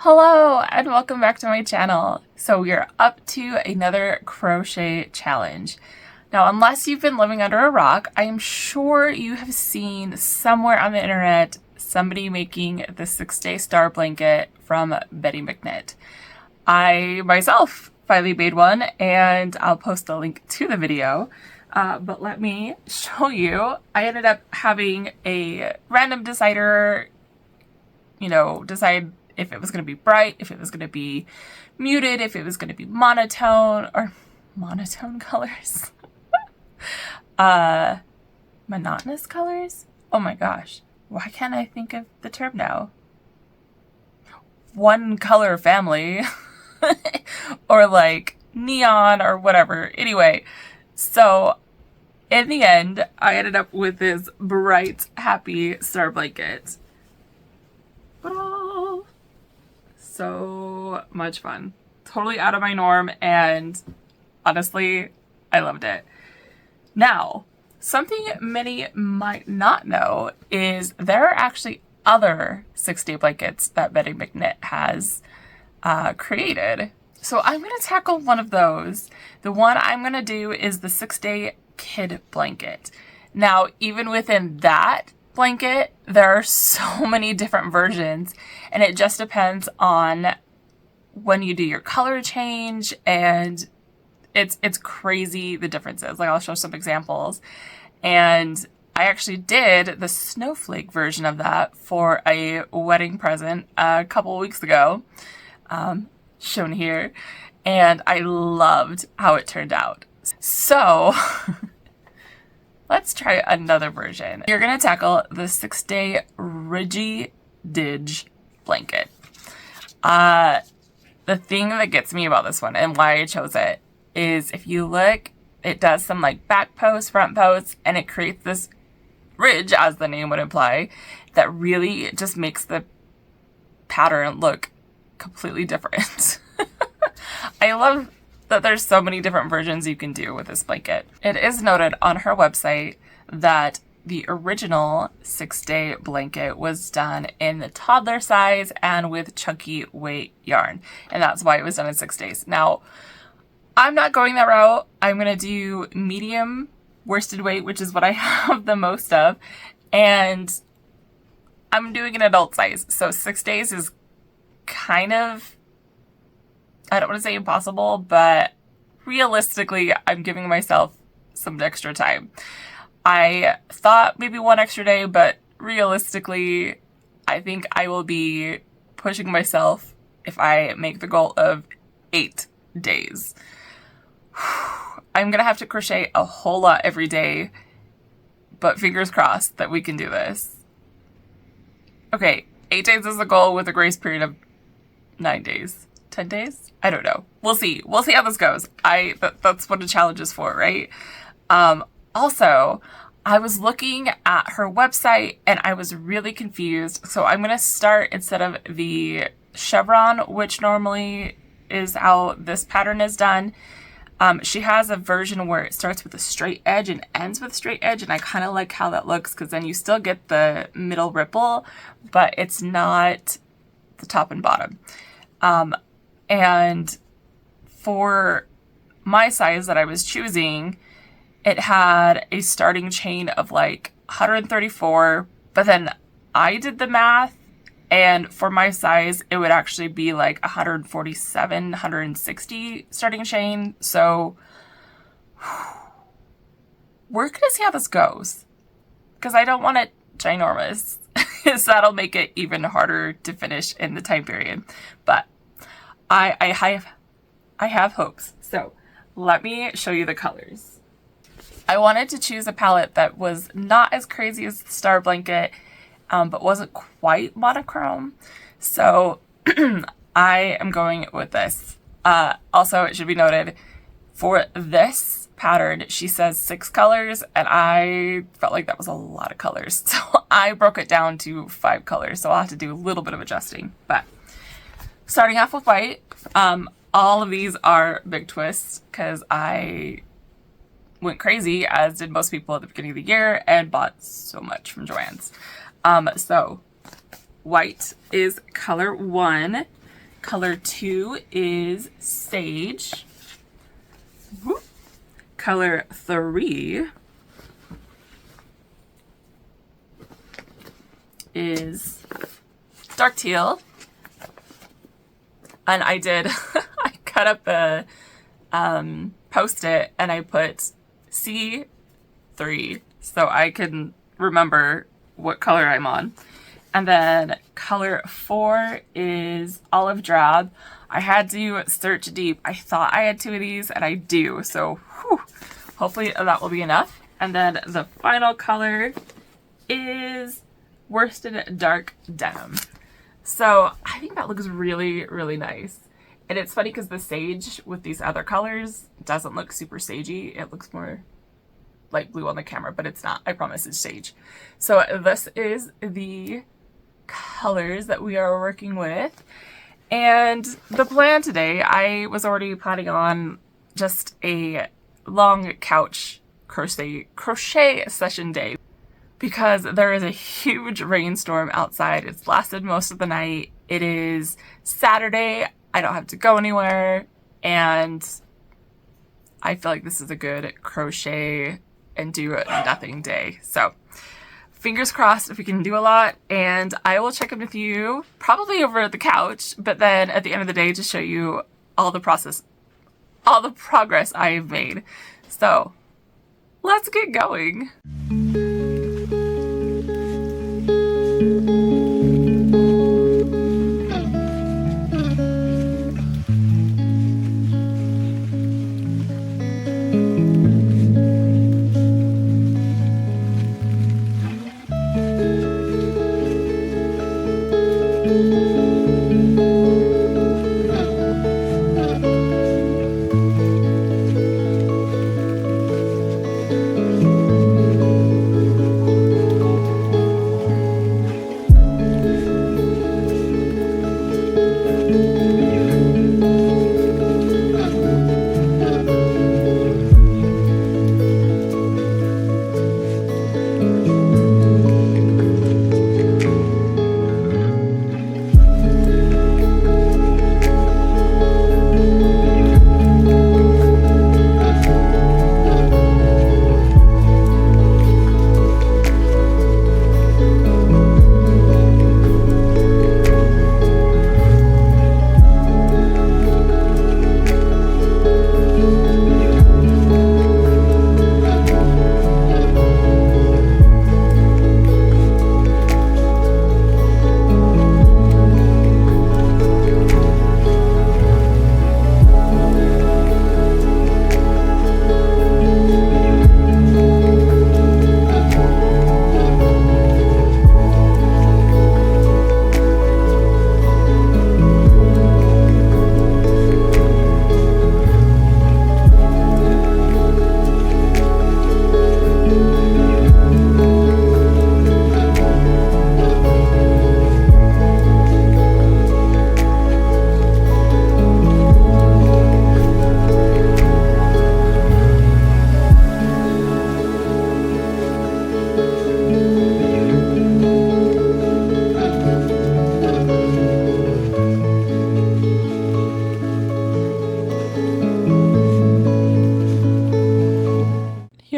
Hello and welcome back to my channel. So we are up to another crochet challenge. Now, unless you've been living under a rock, I am sure you have seen somewhere on the internet somebody making the 6-day star blanket from Betty McKnit. I myself finally made one and I'll post a link to the video. But let me show you. I ended up having a random decider, decide if it was going to be bright, if it was going to be muted, if it was going to be monotone colors. Monotonous colors? Oh my gosh. Why can't I think of the term now? One color family. Or like neon or whatever. Anyway, so in the end, I ended up with this bright, happy star blanket. So much fun. Totally out of my norm, and honestly, I loved it. Now, something many might not know is there are actually other 6-day blankets that Betty McKnit has created. So I'm going to tackle one of those. The one I'm going to do is the 6-day kid blanket. Now, even within that blanket, there are so many different versions, and it just depends on when you do your color change, and it's crazy the differences. Like, I'll show some examples, and I actually did the snowflake version of that for a wedding present a couple weeks ago, shown here, and I loved how it turned out. So let's try another version. You're going to tackle the 6-day Ridgy Didge blanket. The thing that gets me about this one and why I chose it is if you look, it does some like back posts, front posts, and it creates this ridge, as the name would imply, that really just makes the pattern look completely different. I love that there's so many different versions you can do with this blanket. It is noted on her website that the original 6-day blanket was done in the toddler size and with chunky weight yarn, and that's why it was done in 6 days. Now, I'm not going that route. I'm going to do medium worsted weight, which is what I have the most of, and I'm doing an adult size. So 6 days is kind of, I don't want to say impossible, but realistically, I'm giving myself some extra time. I thought maybe one extra day, but realistically, I think I will be pushing myself if I make the goal of 8 days. I'm going to have to crochet a whole lot every day, but fingers crossed that we can do this. Okay, 8 days is the goal with a grace period of 9 days. 10 days? I don't know. We'll see. We'll see how this goes. That's what a challenge is for, right? Also, I was looking at her website and I was really confused. So I'm going to start, instead of the chevron, which normally is how this pattern is done, she has a version where it starts with a straight edge and ends with a straight edge, and I kind of like how that looks because then you still get the middle ripple, but it's not the top and bottom. And for my size that I was choosing, it had a starting chain of like 134, but then I did the math, and for my size, it would actually be like 147, 160 starting chain. So we're going to see how this goes, because I don't want it ginormous, because that'll make it even harder to finish in the time period. But I have hopes. So let me show you the colors. I wanted to choose a palette that was not as crazy as the star blanket, but wasn't quite monochrome. So I am going with this. Also, it should be noted, for this pattern, she says 6 colors, and I felt like that was a lot of colors. So I broke it down to 5 colors. So I'll have to do a little bit of adjusting. But starting off with white, all of these are big twists because I went crazy, as did most people at the beginning of the year, and bought so much from Joann's. So white is color 1. Color 2 is Sage. Whoop. Color 3 is Dark Teal. And I did, I cut up the Post-it and I put C3 so I can remember what color I'm on. And then color 4 is Olive Drab. I had to search deep. I thought I had 2 of these, and I do. So whew, hopefully that will be enough. And then the final color is Worsted Dark Denim. So I think that looks really, really nice. And it's funny because the sage with these other colors doesn't look super sagey. It looks more light blue on the camera, but it's not. I promise it's sage. So this is the colors that we are working with. And the plan today, I was already planning on just a long couch crochet session day because there is a huge rainstorm outside. It's lasted most of the night. It is Saturday. I don't have to go anywhere. And I feel like this is a good crochet and do nothing day. So fingers crossed if we can do a lot, and I will check in with you probably over at the couch, but then at the end of the day to show you all the progress I've made. So let's get going.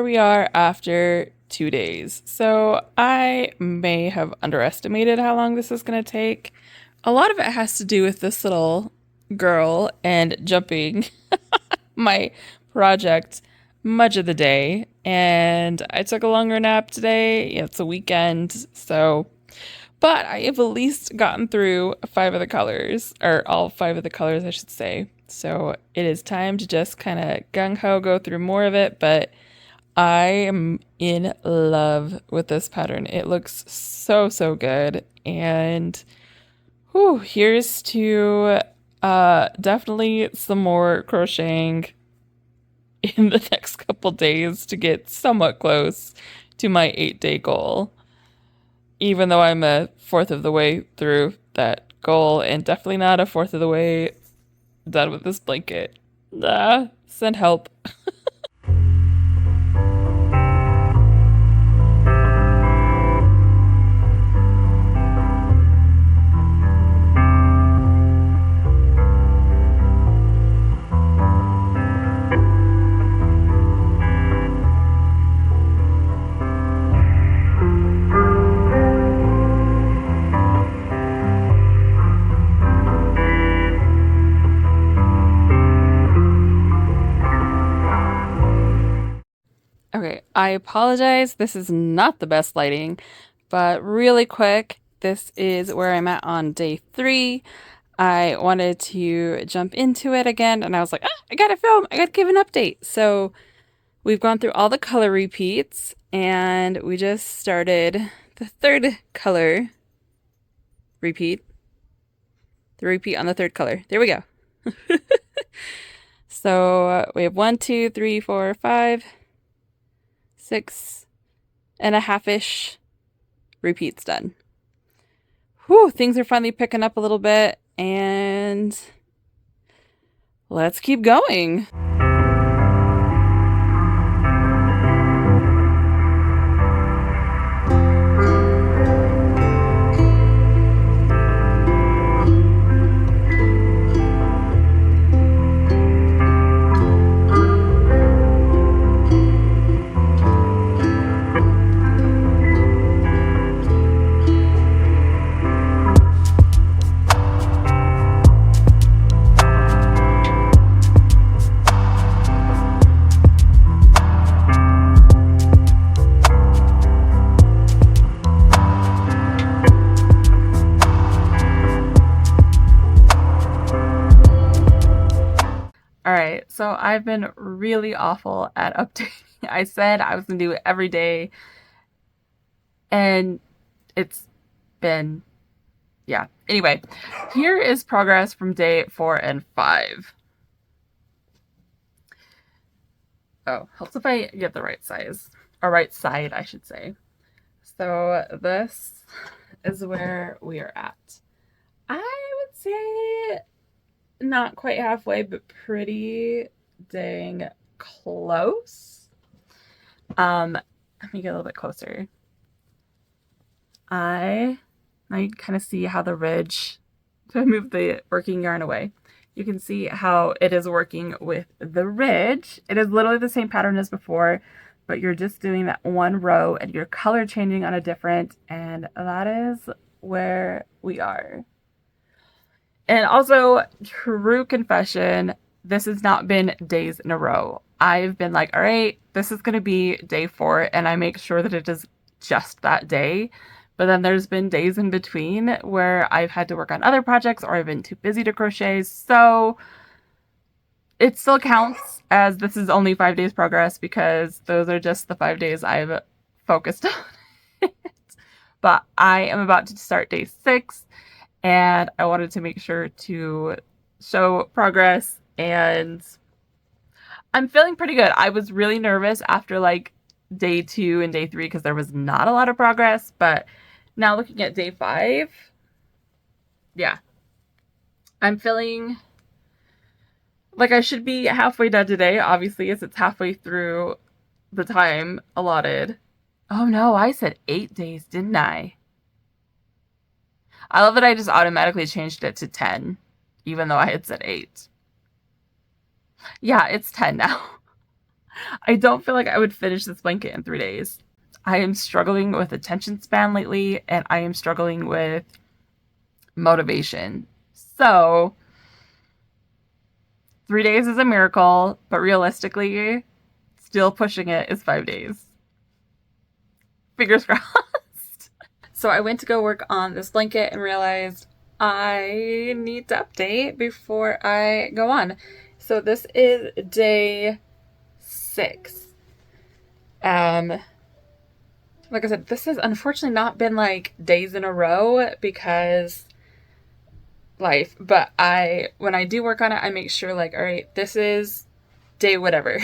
We are after 2 days. So I may have underestimated how long this is going to take. A lot of it has to do with this little girl and jumping my project much of the day. And I took a longer nap today. It's a weekend. So, but I have at least gotten through 5 of the colors, or all 5 of the colors, I should say. So it is time to just kind of gung-ho go through more of it. But I am in love with this pattern. It looks so, so good. And whew, here's to definitely some more crocheting in the next couple days to get somewhat close to my 8-day goal. Even though I'm a fourth of the way through that goal and definitely not a fourth of the way done with this blanket. Send help. I apologize, this is not the best lighting, but really quick, this is where I'm at on day 3. I wanted to jump into it again, and I was like, I gotta film, I gotta give an update. So we've gone through all the color repeats, and we just started the 3rd color repeat. The repeat on the 3rd color. There we go. So we have 1, 2, 3, 4, 5, 6 and a half-ish repeats done. Whew, things are finally picking up a little bit, and let's keep going. Alright, so I've been really awful at updating. I said I was going to do it every day, and it's been, yeah. Anyway, here is progress from day 4 and 5. Oh, helps if I get the right size, or right side, I should say. So this is where we are at. I would say not quite halfway, but pretty dang close. Let me get a little bit closer. Now you can kind of see how the ridge, to move the working yarn away, you can see how it is working with the ridge. It is literally the same pattern as before, but you're just doing that one row and you're color changing on a different, and that is where we are. And also, true confession, this has not been days in a row. I've been like, all right, this is going to be day 4, and I make sure that it is just that day. But then there's been days in between where I've had to work on other projects or I've been too busy to crochet. So it still counts as this is only 5 days progress, because those are just the 5 days I've focused on it. But I am about to start day 6. And I wanted to make sure to show progress, and I'm feeling pretty good. I was really nervous after like day 2 and day 3 because there was not a lot of progress, but now looking at day 5, yeah, I'm feeling like I should be halfway done today, obviously, as it's halfway through the time allotted. Oh no, I said 8 days, didn't I? I love that I just automatically changed it to 10, even though I had said 8. Yeah, it's 10 now. I don't feel like I would finish this blanket in 3 days. I am struggling with attention span lately, and I am struggling with motivation. So 3 days is a miracle, but realistically, still pushing it is 5 days. Fingers crossed. So I went to go work on this blanket and realized I need to update before I go on. So this is day 6. Like I said, this has unfortunately not been like days in a row because life, but when I do work on it, I make sure like, all right, this is day whatever.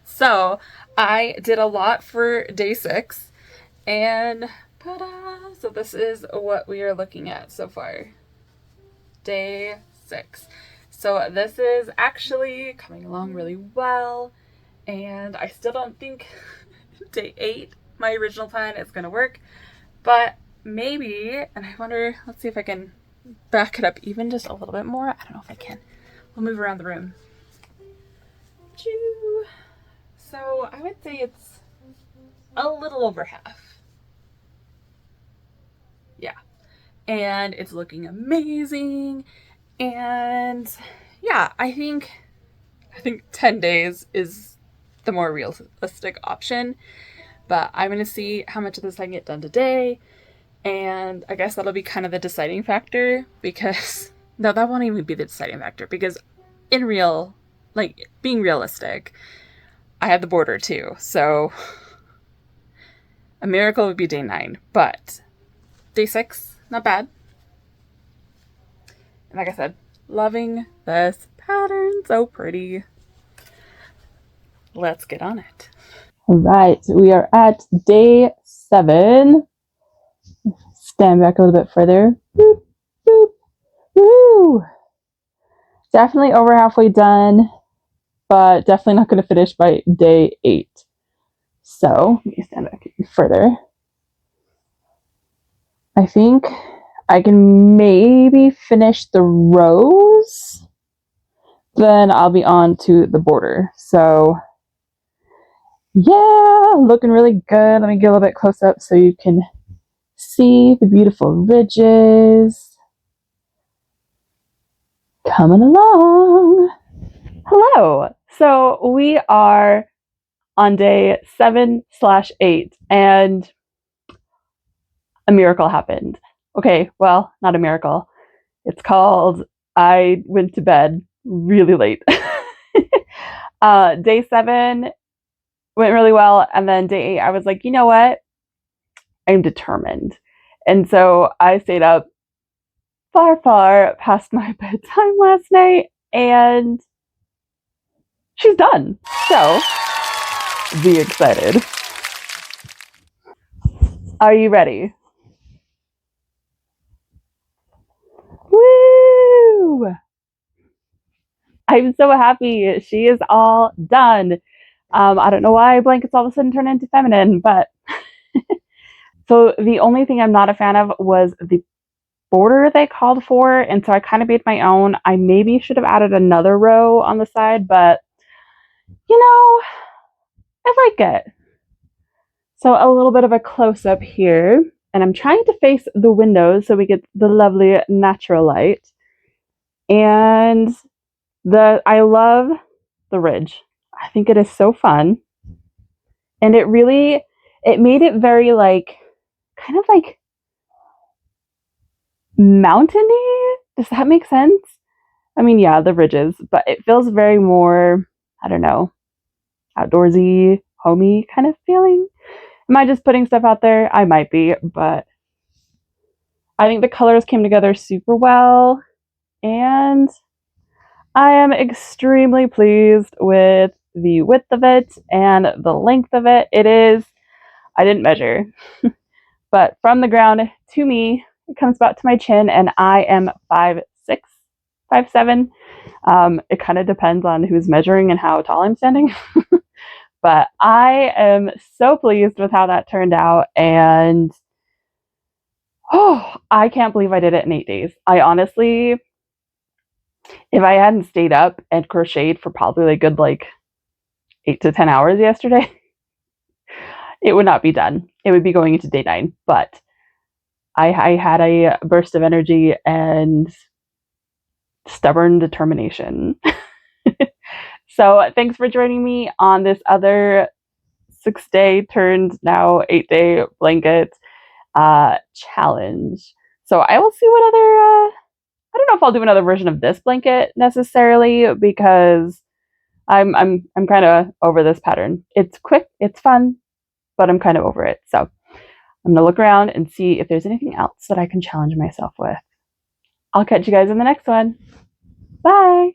So I did a lot for day 6, and ta-da! So this is what we are looking at so far. Day 6. So this is actually coming along really well, and I still don't think day 8, my original plan, is going to work, but maybe, and I wonder, let's see if I can back it up even just a little bit more. I don't know if I can. We'll move around the room. Choo. So I would say it's a little over half. Yeah. And it's looking amazing. And yeah, I think 10 days is the more realistic option. But I'm going to see how much of this I can get done today. And I guess that'll be kind of the deciding factor because, no, that won't even be the deciding factor because in real, like being realistic, I had the border too. So a miracle would be day 9, but day 6, not bad. And like I said, loving this pattern, so pretty. Let's get on it. All right, we are at day 7. Stand back a little bit further. Boop, boop, woo! Definitely over halfway done, but definitely not going to finish by day 8. So let me stand back further. I think I can maybe finish the rows, then I'll be on to the border. So yeah, looking really good. Let me get a little bit close up so you can see the beautiful ridges coming along. Hello. So we are on day 7/8 and a miracle happened. Okay, well, not a miracle. It's called I went to bed really late. Day 7 went really well, and then day 8 I was like, you know what? I'm determined. And so I stayed up far past my bedtime last night, and she's done. So be excited. Are you ready? Woo! I'm so happy. She is all done. I don't know why blankets all of a sudden turn into feminine, but so the only thing I'm not a fan of was the border they called for, and so I kind of made my own. I maybe should have added another row on the side, but you know, I like it. So a little bit of a close up here, and I'm trying to face the windows so we get the lovely natural light. And I love the ridge. I think it is so fun. And it made it very like, kind of like mountainy. Does that make sense? I mean, yeah, the ridges, but it feels very more, I don't know, outdoorsy, homey kind of feeling. Am I just putting stuff out there? I might be, but I think the colors came together super well, and I am extremely pleased with the width of it and the length of it. It is, I didn't measure, but from the ground to me, it comes about to my chin, and I am 5'6", 5'7". It kind of depends on who's measuring and how tall I'm standing. But I am so pleased with how that turned out, and oh, I can't believe I did it in 8 days. I honestly, if I hadn't stayed up and crocheted for probably a good 8 to 10 hours yesterday, it would not be done. It would be going into day 9. But I had a burst of energy and stubborn determination. So thanks for joining me on this other 6-day turned now 8-day blanket challenge. So I will see what other I don't know if I'll do another version of this blanket necessarily because I'm kind of over this pattern. It's quick, it's fun, but I'm kind of over it. So I'm gonna look around and see if there's anything else that I can challenge myself with. I'll catch you guys in the next one. Bye.